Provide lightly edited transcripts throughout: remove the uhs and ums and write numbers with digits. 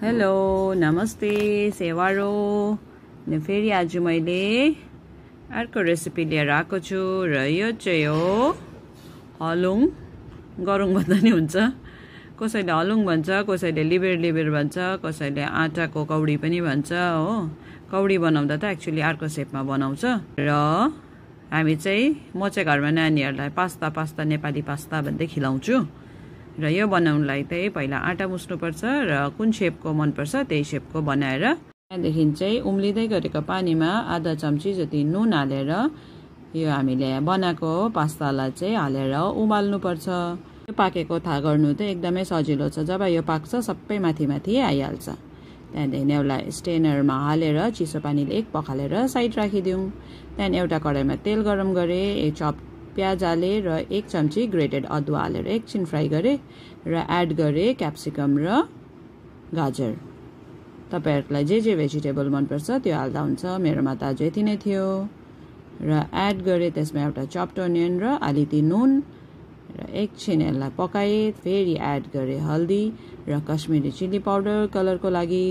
Hello नमस्ते सेवारो अनि फेरि आज मैले अर्को रेसिपी लिएर आएको छु र यो चाहिँ हो हलुङ गरुङ भन्दा नि हुन्छ कसैले हलुङ भन्छ कसैले लिबेर भन्छ कसैले आटाको कौडी पनि भन्छ हो कौडी बनाउँदा त एक्चुअली अर्को शेपमा बनाउँछ र हामी चाहिँ म चाहिँ घरमा नानीहरूलाई पास्ता नेपाली पास्ता भन्दै खिलाउँछु र यो बनाउनलाई चाहिँ पहिला आटा मुस्नुपर्छ र कुन शेपको मनपर्छ त्यही शेपको बनाएर त्यहाँदेखि चाहिँ उम्लिँदै गरेको पानीमा आधा चम्ची जति नुन हालेर यो हामीले बनाएको पास्तालाई चाहिँ हालेर उमाल्नुपर्छ। यो पाकेको थाहा गर्नु चाहिँ एकदमै सजिलो छ। जब यो पाक्छ सबै माथि आइहाल्छ। त्यहाँदेखि एउटा स्टेनरमा हालेर चिसो पानीले एक पखालेर साइड राखिदिउँ। त्यहाँदेखि एउटा कराईमा तेल गरम गरे चप प्याज हाले र एक चम्ची ग्रेटेड अदुवा हालेर एकछिन फ्राई गरे र एड गरे क्याप्सिकम र गाजर। तपाईहरुलाई जे भेजिटेबल मनपर्छ त्यो हाल्दा हुन्छ। मेरोमा त आज यति नै थियो र एड गरे त्यसमा एउटा चप्ड अनियन र अलिकति नुन र एकछिन यसलाई पकाए। फेरि एड गरे हल्दी र कश्मिरी चिली पाउडर कलरको लागि।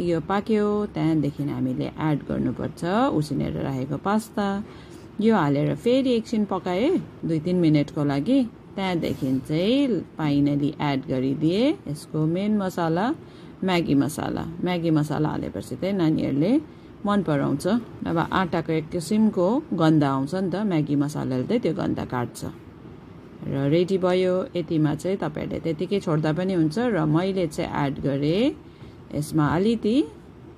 यो पाक्यो त्यहाँदेखि हामीले एड गर्नुपर्छ उसिनेर राखेको पास्ता। यो हालेर फेरि एकछिन पकाए 2-3 मिनेटको लागि। त्यहाँदेखि चाहिँ फाइनली एड गरिदिए यसको मेन मसाला म्यागी मसाला हालेपछि चाहिँ नानीहरूले मन पराउँछ। अब आटाको एक किसिमको गन्ध आउँछ नि त म्यागी मसालाले चाहिँ त्यो गन्ध काट्छ र रेडी भयो। यतिमा चाहिँ तपाईहरुले त्यतिकै छोड्दा पनि हुन्छ र मैले चाहिँ एड गरे यसमा अलिकति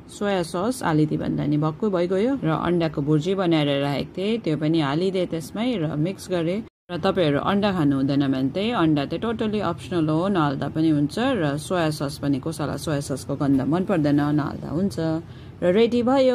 सोया सस अलिकति भन्दा नि भक्कु भइगयो र अन्डाको भुर्जी बनाएर राखेको थिएँ त्यो पनि हालिदिए त्यसमै र मिक्स गरे। र तपाईहरु अन्डा खानु हुँदैन भने चाहिँ अन्डा चाहिँ टोटली अप्सनल हो नहाल्दा पनि हुन्छ र सोया सस पनि कसैलाई सोया ससको गन्ध मन पर्दैन नहाल्दा हुन्छ र रेडी भयो।